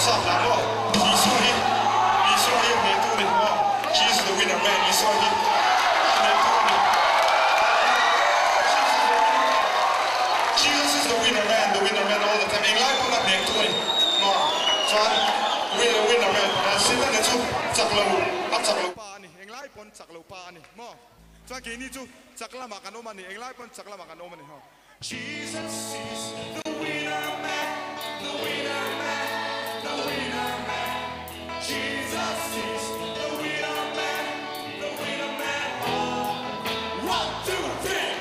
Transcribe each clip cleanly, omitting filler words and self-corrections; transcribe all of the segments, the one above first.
Jesus is the winner man. You saw him. Jesus is the winner man all the time. English pun nak naik tuan. No, soal winner man. Sini ni tu caklau, apa caklau pa ni? English pun caklau pa ni. Mo, soal kini tu cakla makan oman ni. English pun cakla makan oman ni. Jesus is the winner man, the winner man, the winner man. Jesus is the winner man, the winner man. 1, 2, 3.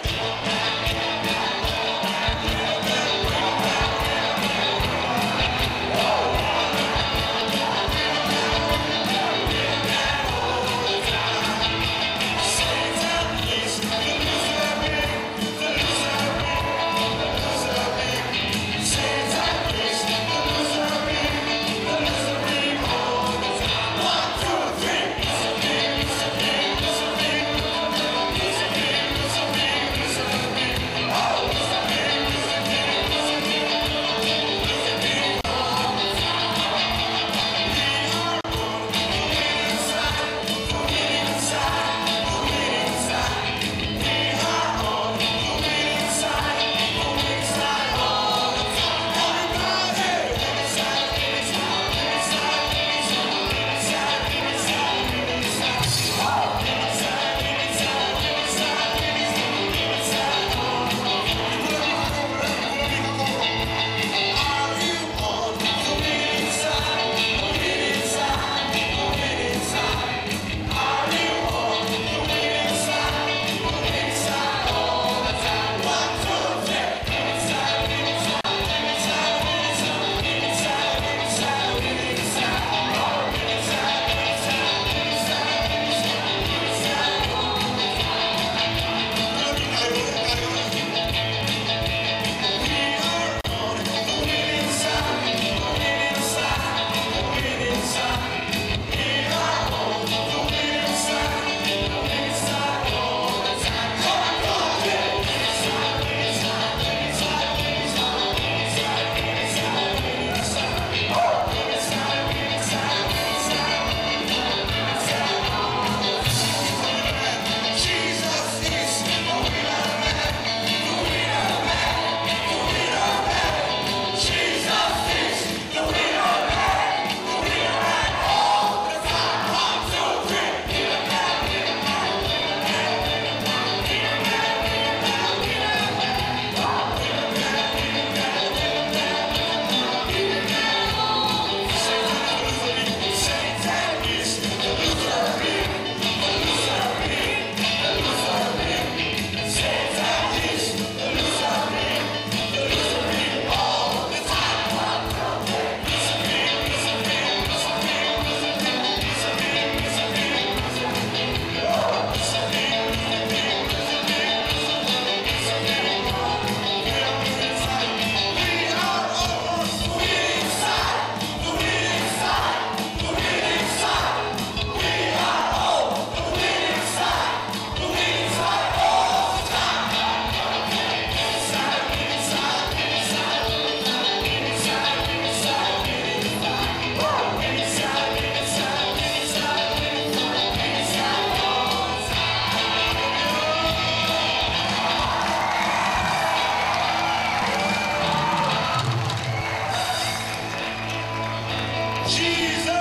Jesus!